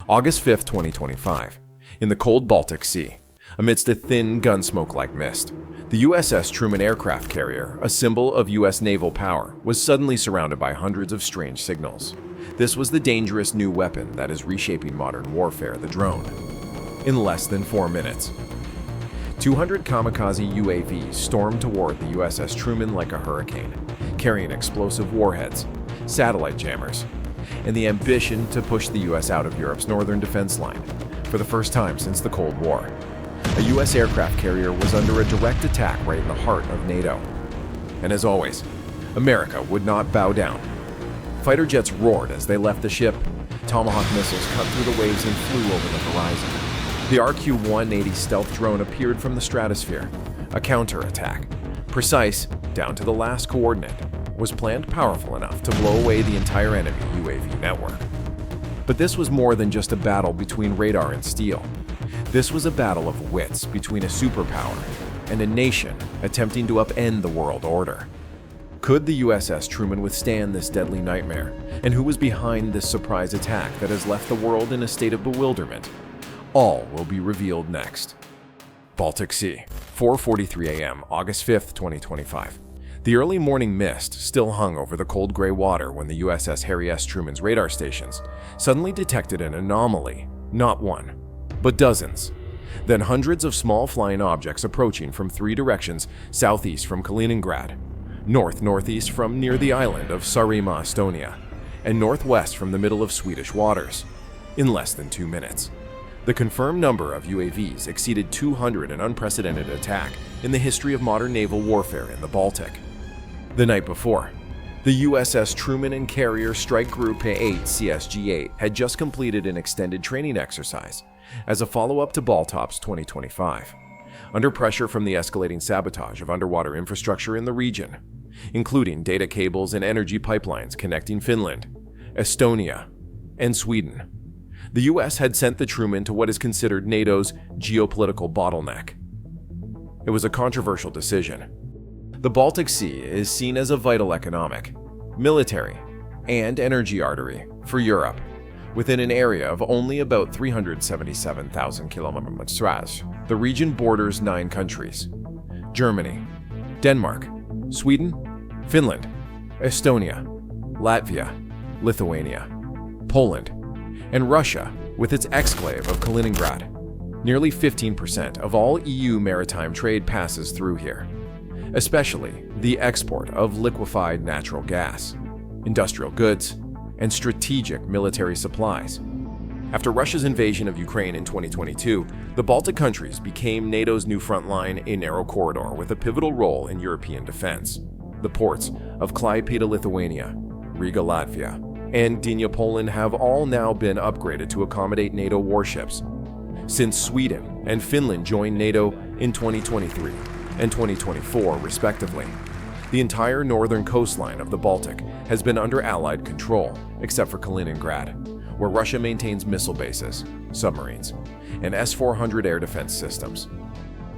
August 5, 2025. In the cold Baltic Sea, amidst a thin gunsmoke-like mist, the USS TruMan aircraft carrier, a symbol of U.S. naval power, was suddenly surrounded by hundreds of strange signals. This was the dangerous new weapon that is reshaping modern warfare, the drone. In less than 4 minutes, 200 kamikaze UAVs stormed toward the USS TruMan like a hurricane, carrying explosive warheads, satellite jammers, and the ambition to push the U.S. out of Europe's northern defense line. For the first time since the Cold War, a U.S. aircraft carrier was under a direct attack right in the heart of NATO. And as always, America would not bow down. Fighter jets roared as they left the ship. Tomahawk missiles cut through the waves and flew over the horizon. The RQ-180 stealth drone appeared from the stratosphere. A counterattack, precise down to the last coordinate, was planned powerful enough to blow away the entire enemy UAV network. But this was more than just a battle between radar and steel. This was a battle of wits between a superpower and a nation attempting to upend the world order. Could the USS TruMan withstand this deadly nightmare? And who was behind this surprise attack that has left the world in a state of bewilderment? All will be revealed next. Baltic Sea, 4:43 a.m., August 5th, 2025. The early morning mist still hung over the cold gray water when the USS Harry S. Truman's radar stations suddenly detected an anomaly, not one, but dozens. Then hundreds of small flying objects approaching from 3 directions: southeast from Kaliningrad, northeast from near the island of Saaremaa, Estonia, and northwest from the middle of Swedish waters. In less than 2 minutes, the confirmed number of UAVs exceeded 200, an unprecedented attack in the history of modern naval warfare in the Baltic. The night before, the USS TruMan and Carrier Strike Group 8 CSG-8 had just completed an extended training exercise as a follow-up to Baltops 2025, under pressure from the escalating sabotage of underwater infrastructure in the region, including data cables and energy pipelines connecting Finland, Estonia, and Sweden. The US had sent the TruMan to what is considered NATO's geopolitical bottleneck. It was a controversial decision. The Baltic Sea is seen as a vital economic, military, and energy artery for Europe, within an area of only about 377,000 kilometers. The region borders 9 countries: Germany, Denmark, Sweden, Finland, Estonia, Latvia, Lithuania, Poland, and Russia, with its exclave of Kaliningrad. Nearly 15% of all EU maritime trade passes through here, especially the export of liquefied natural gas, industrial goods, and strategic military supplies. After Russia's invasion of Ukraine in 2022, the Baltic countries became NATO's new front line, a narrow corridor with a pivotal role in European defense. The ports of Klaipėda, Lithuania, Riga, Latvia, and Gdynia, Poland have all now been upgraded to accommodate NATO warships. Since Sweden and Finland joined NATO in 2023 and 2024, respectively, the entire northern coastline of the Baltic has been under Allied control, except for Kaliningrad, where Russia maintains missile bases, submarines, and S-400 air defense systems.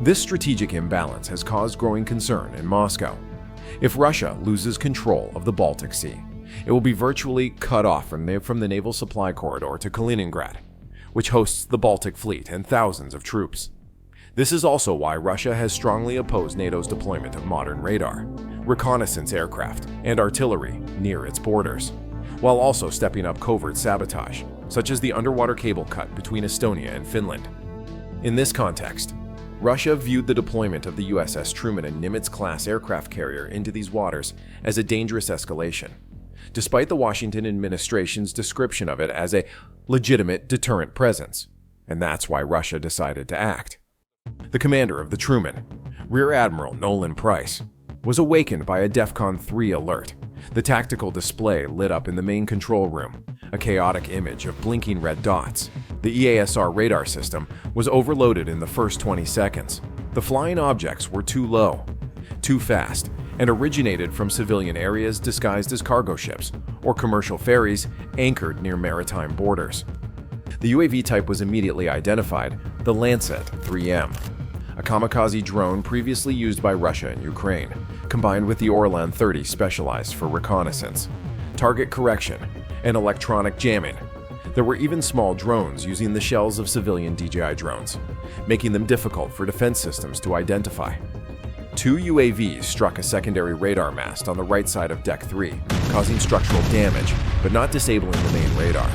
This strategic imbalance has caused growing concern in Moscow. If Russia loses control of the Baltic Sea, it will be virtually cut off from the naval supply corridor to Kaliningrad, which hosts the Baltic Fleet and thousands of troops. This is also why Russia has strongly opposed NATO's deployment of modern radar, reconnaissance aircraft, and artillery near its borders, while also stepping up covert sabotage, such as the underwater cable cut between Estonia and Finland. In this context, Russia viewed the deployment of the USS TruMan and Nimitz-class aircraft carrier into these waters as a dangerous escalation, despite the Washington administration's description of it as a legitimate deterrent presence. And that's why Russia decided to act. The commander of the TruMan, Rear Admiral Nolan Price, was awakened by a DEFCON 3 alert. The tactical display lit up in the main control room, a chaotic image of blinking red dots. The EASR radar system was overloaded in the first 20 seconds. The flying objects were too low, too fast, and originated from civilian areas disguised as cargo ships or commercial ferries anchored near maritime borders. The UAV type was immediately identified: the Lancet 3M, a kamikaze drone previously used by Russia and Ukraine, combined with the Orlan 30 specialized for reconnaissance, target correction, and electronic jamming. There were even small drones using the shells of civilian DJI drones, making them difficult for defense systems to identify. 2 UAVs struck a secondary radar mast on the right side of Deck 3, causing structural damage, but not disabling the main radar.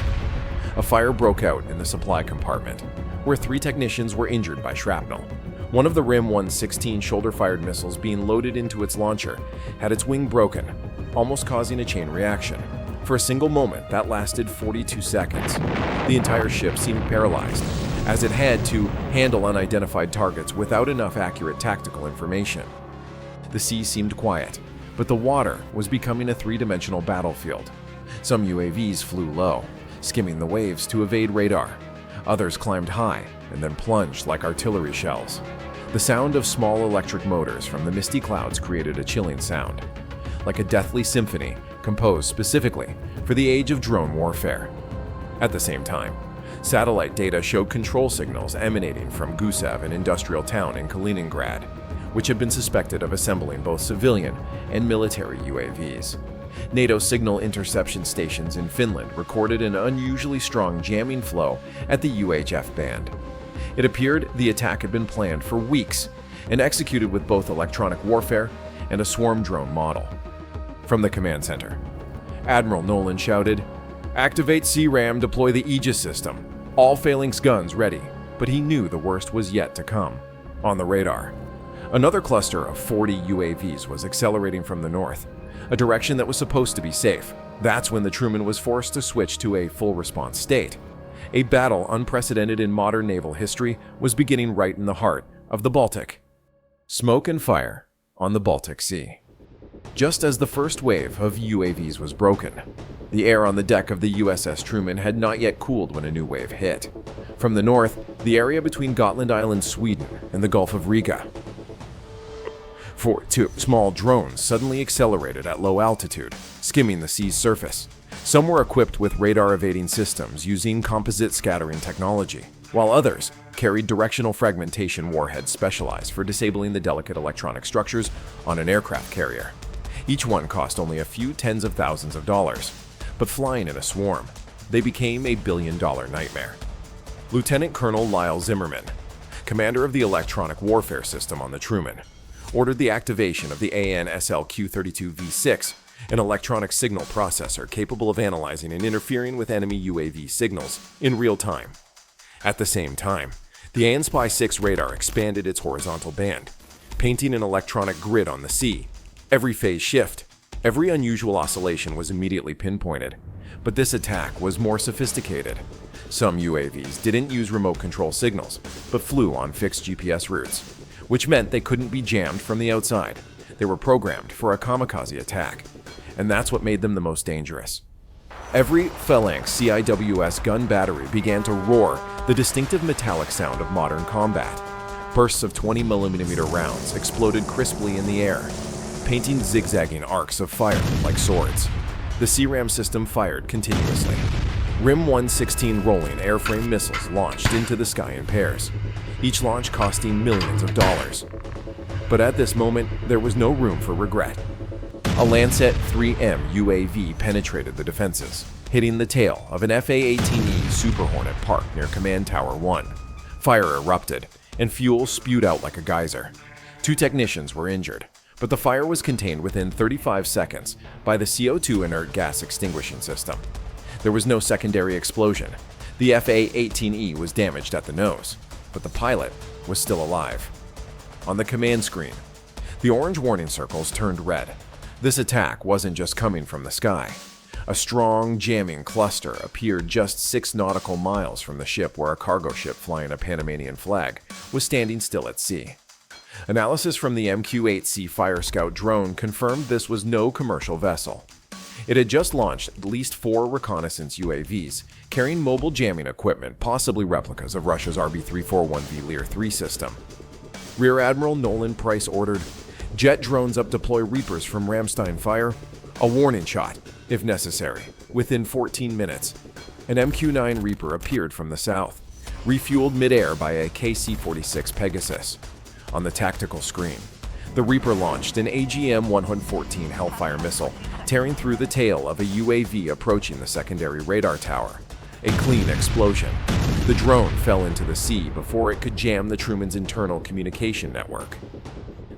A fire broke out in the supply compartment, where 3 technicians were injured by shrapnel. One of the RIM-116 shoulder-fired missiles being loaded into its launcher had its wing broken, almost causing a chain reaction. For a single moment that lasted 42 seconds. The entire ship seemed paralyzed, as it had to handle unidentified targets without enough accurate tactical information. The sea seemed quiet, but the water was becoming a 3-dimensional battlefield. Some UAVs flew low, skimming the waves to evade radar. Others climbed high and then plunged like artillery shells. The sound of small electric motors from the misty clouds created a chilling sound, like a deathly symphony composed specifically for the age of drone warfare. At the same time, satellite data showed control signals emanating from Gusev, an industrial town in Kaliningrad, which had been suspected of assembling both civilian and military UAVs. NATO signal interception stations in Finland recorded an unusually strong jamming flow at the UHF band. It appeared the attack had been planned for weeks and executed with both electronic warfare and a swarm drone model. From the command center, Admiral Nolan shouted, "Activate CRAM, deploy the Aegis system. All phalanx guns ready," but he knew the worst was yet to come. On the radar, another cluster of 40 UAVs was accelerating from the north, a direction that was supposed to be safe. That's when the TruMan was forced to switch to a full response state. A battle unprecedented in modern naval history was beginning right in the heart of the Baltic. Smoke and fire on the Baltic Sea. Just as the first wave of UAVs was broken, the air on the deck of the USS TruMan had not yet cooled when a new wave hit. From the north, the area between Gotland Island, Sweden, and the Gulf of Riga. 2 small drones suddenly accelerated at low altitude, skimming the sea's surface. Some were equipped with radar-evading systems using composite scattering technology, while others carried directional fragmentation warheads specialized for disabling the delicate electronic structures on an aircraft carrier. Each one cost only a few tens of thousands of dollars, but flying in a swarm, they became a billion-dollar nightmare. Lieutenant Colonel Lyle Zimmerman, commander of the electronic warfare system on the TruMan, ordered the activation of the AN/SLQ-32V6, an electronic signal processor capable of analyzing and interfering with enemy UAV signals in real time. At the same time, the AN/SPY-6 radar expanded its horizontal band, painting an electronic grid on the sea. Every phase shift, every unusual oscillation was immediately pinpointed. But this attack was more sophisticated. Some UAVs didn't use remote control signals, but flew on fixed GPS routes, which meant they couldn't be jammed from the outside. They were programmed for a kamikaze attack, and that's what made them the most dangerous. Every phalanx CIWS gun battery began to roar the distinctive metallic sound of modern combat. Bursts of 20mm rounds exploded crisply in the air, painting zigzagging arcs of fire like swords. The CRAM system fired continuously. RIM-116 rolling airframe missiles launched into the sky in pairs, each launch costing millions of dollars. But at this moment, there was no room for regret. A Lancet 3M UAV penetrated the defenses, hitting the tail of an FA-18E Super Hornet parked near Command Tower 1. Fire erupted, and fuel spewed out like a geyser. 2 technicians were injured, but the fire was contained within 35 seconds by the CO2 inert gas extinguishing system. There was no secondary explosion. The FA-18E was damaged at the nose, but the pilot was still alive. On the command screen, the orange warning circles turned red. This attack wasn't just coming from the sky. A strong jamming cluster appeared just 6 nautical miles from the ship where a cargo ship flying a Panamanian flag was standing still at sea. Analysis from the MQ-8C Fire Scout drone confirmed this was no commercial vessel. It had just launched at least 4 reconnaissance UAVs, carrying mobile jamming equipment, possibly replicas of Russia's RB-341V Lear-3 system. Rear Admiral Nolan Price ordered, "Jet drones up, deploy Reapers from Ramstein fire. A warning shot, if necessary." Within 14 minutes, an MQ-9 Reaper appeared from the south, refueled mid-air by a KC-46 Pegasus. On the tactical screen, the Reaper launched an AGM-114 Hellfire missile, tearing through the tail of a UAV approaching the secondary radar tower. A clean explosion. The drone fell into the sea before it could jam the TruMan's internal communication network.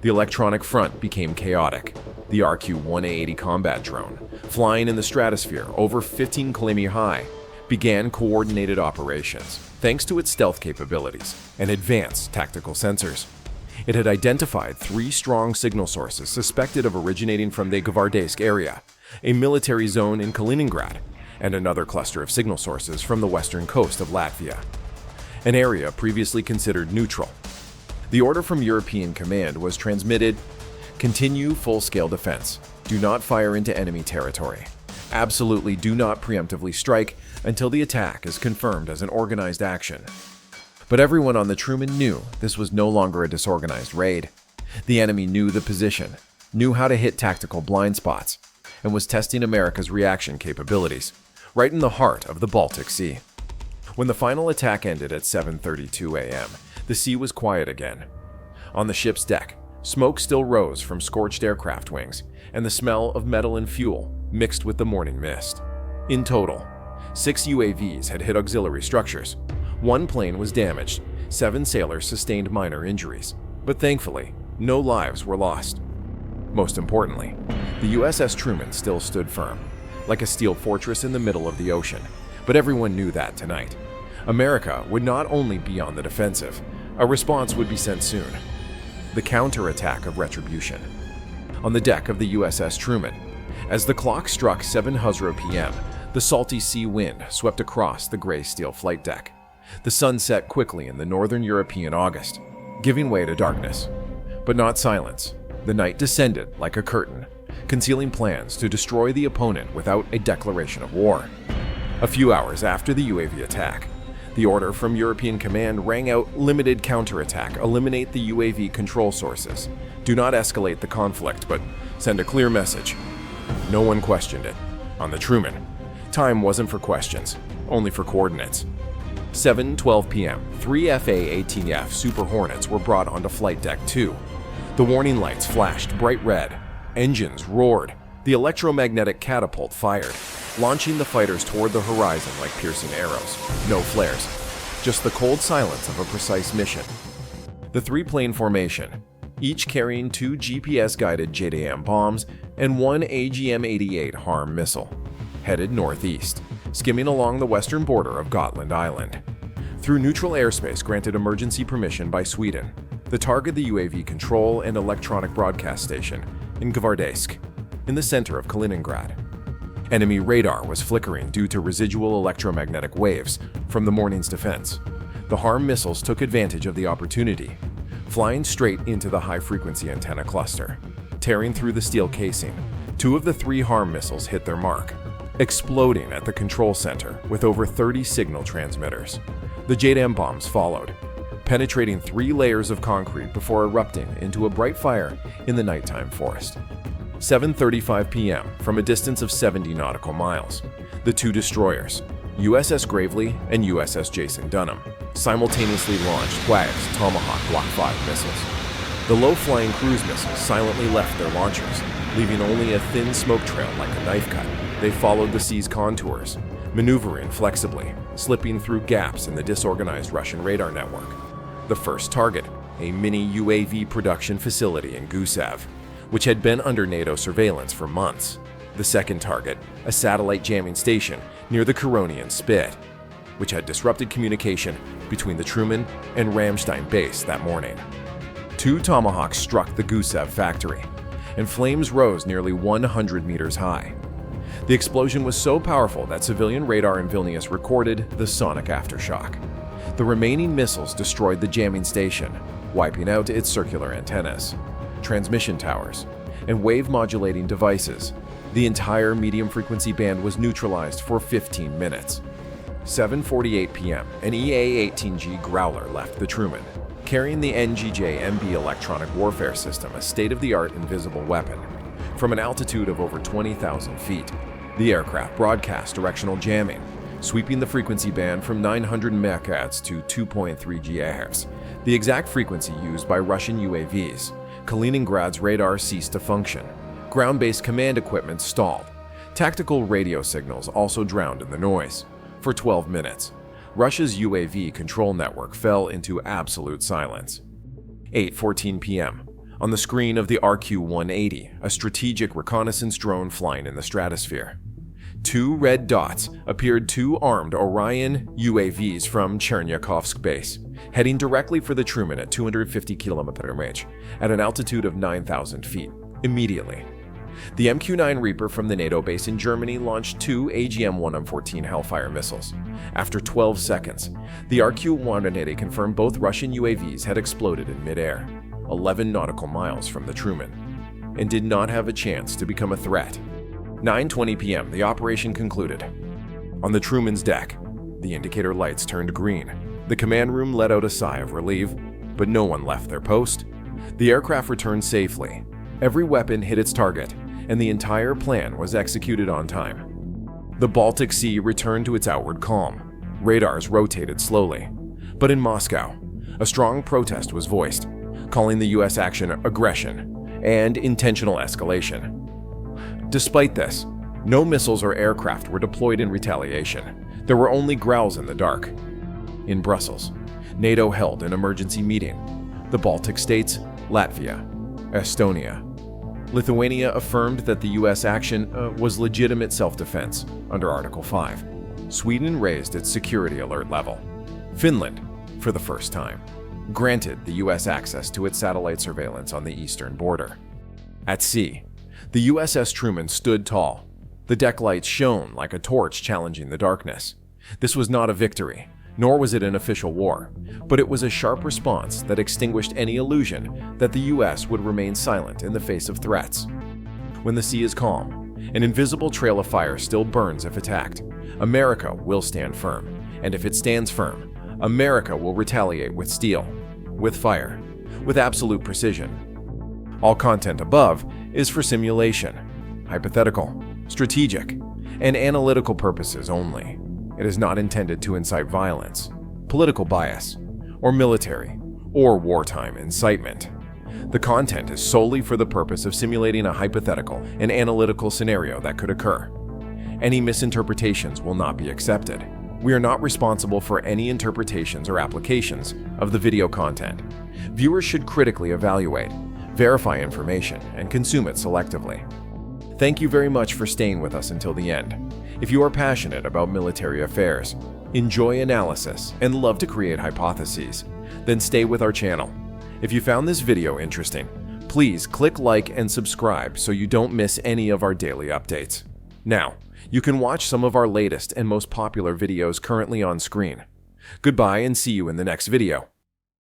The electronic front became chaotic. The RQ-180 combat drone, flying in the stratosphere over 15 km high, began coordinated operations thanks to its stealth capabilities and advanced tactical sensors. It had identified 3 strong signal sources suspected of originating from the Gvardesk area, a military zone in Kaliningrad, and another cluster of signal sources from the western coast of Latvia, an area previously considered neutral. The order from European Command was transmitted: continue full-scale defense. Do not fire into enemy territory. Absolutely do not preemptively strike until the attack is confirmed as an organized action. But everyone on the TruMan knew this was no longer a disorganized raid. The enemy knew the position, knew how to hit tactical blind spots, and was testing America's reaction capabilities, right in the heart of the Baltic Sea. When the final attack ended at 7:32 a.m., the sea was quiet again. On the ship's deck, smoke still rose from scorched aircraft wings, and the smell of metal and fuel mixed with the morning mist. In total, 6 UAVs had hit auxiliary structures. 1 plane was damaged. 7 sailors sustained minor injuries. But thankfully, no lives were lost. Most importantly, the USS TruMan still stood firm, like a steel fortress in the middle of the ocean. But everyone knew that tonight, America would not only be on the defensive, a response would be sent soon. The counterattack of retribution. On the deck of the USS TruMan, as the clock struck 7:00 p.m., the salty sea wind swept across the gray steel flight deck. The sun set quickly in the northern European August, giving way to darkness. But not silence. The night descended like a curtain, concealing plans to destroy the opponent without a declaration of war. A few hours after the UAV attack, the order from European Command rang out: limited counterattack, eliminate the UAV control sources. Do not escalate the conflict, but send a clear message. No one questioned it. On the TruMan, time wasn't for questions, only for coordinates. 7:12 p.m., 3 FA-18F Super Hornets were brought onto Flight Deck 2. The warning lights flashed bright red. Engines roared. The electromagnetic catapult fired, launching the fighters toward the horizon like piercing arrows. No flares, just the cold silence of a precise mission. The 3-plane formation, each carrying 2 GPS-guided JDAM bombs and 1 AGM-88 HARM missile, headed northeast, skimming along the western border of Gotland Island. Through neutral airspace granted emergency permission by Sweden, the target the UAV control and electronic broadcast station in Gvardesk, in the center of Kaliningrad. Enemy radar was flickering due to residual electromagnetic waves from the morning's defense. The HARM missiles took advantage of the opportunity, flying straight into the high-frequency antenna cluster. Tearing through the steel casing, 2 of the 3 HARM missiles hit their mark, exploding at the control center with over 30 signal transmitters. The JDAM bombs followed, penetrating 3 layers of concrete before erupting into a bright fire in the nighttime forest. 7:35 p.m., from a distance of 70 nautical miles, the 2 destroyers, USS Gravely and USS Jason Dunham, simultaneously launched WAG's Tomahawk Block 5 missiles. The low-flying cruise missiles silently left their launchers, leaving only a thin smoke trail like a knife cut. They followed the sea's contours, maneuvering flexibly, slipping through gaps in the disorganized Russian radar network. The first target, a mini UAV production facility in Gusev, which had been under NATO surveillance for months. The second target, a satellite jamming station near the Curonian Spit, which had disrupted communication between the TruMan and Ramstein base that morning. 2 Tomahawks struck the Gusev factory, and flames rose nearly 100 meters high. The explosion was so powerful that civilian radar in Vilnius recorded the sonic aftershock. The remaining missiles destroyed the jamming station, wiping out its circular antennas, transmission towers, and wave-modulating devices. The entire medium-frequency band was neutralized for 15 minutes. 7:48 p.m., an EA-18G Growler left the TruMan, carrying the NGJ-MB electronic warfare system, a state-of-the-art invisible weapon. From an altitude of over 20,000 feet, the aircraft broadcast directional jamming, sweeping the frequency band from 900 MHz to 2.3 GHz, the exact frequency used by Russian UAVs. Kaliningrad's radar ceased to function. Ground-based command equipment stalled. Tactical radio signals also drowned in the noise. For 12 minutes, Russia's UAV control network fell into absolute silence. 8:14 p.m. On the screen of the RQ-180, a strategic reconnaissance drone flying in the stratosphere. Two red dots appeared, two armed Orion UAVs from Chernyakovsk base, heading directly for the TruMan at 250-kilometer range, at an altitude of 9,000 feet, immediately. The MQ-9 Reaper from the NATO base in Germany launched two AGM-114 Hellfire missiles. After 12 seconds, the RQ-180 confirmed both Russian UAVs had exploded in midair, 11 nautical miles from the TruMan, and did not have a chance to become a threat. 9:20 p.m., the operation concluded. On the TruMan's deck, the indicator lights turned green. The command room let out a sigh of relief, but no one left their post. The aircraft returned safely. Every weapon hit its target, and the entire plan was executed on time. The Baltic Sea returned to its outward calm. Radars rotated slowly. But in Moscow, a strong protest was voiced, calling the U.S. action aggression and intentional escalation. Despite this, no missiles or aircraft were deployed in retaliation. There were only growls in the dark. In Brussels, NATO held an emergency meeting. The Baltic states, Latvia, Estonia, Lithuania affirmed that the U.S. action was legitimate self-defense under Article 5. Sweden raised its security alert level. Finland, for the first time, granted the U.S. access to its satellite surveillance on the eastern border. At sea, the USS TruMan stood tall. The deck lights shone like a torch challenging the darkness. This was not a victory, nor was it an official war, but it was a sharp response that extinguished any illusion that the US would remain silent in the face of threats. When the sea is calm, an invisible trail of fire still burns if attacked. America will stand firm, and if it stands firm, America will retaliate with steel, with fire, with absolute precision. All content above is for simulation, hypothetical, strategic, and analytical purposes only. It is not intended to incite violence, political bias, or military or wartime incitement. The content is solely for the purpose of simulating a hypothetical and analytical scenario that could occur. Any misinterpretations will not be accepted. We are not responsible for any interpretations or applications of the video content. Viewers should critically evaluate, verify information, and consume it selectively. Thank you very much for staying with us until the end. If you are passionate about military affairs, enjoy analysis, and love to create hypotheses, then stay with our channel. If you found this video interesting, please click like and subscribe so you don't miss any of our daily updates. Now, you can watch some of our latest and most popular videos currently on screen. Goodbye and see you in the next video.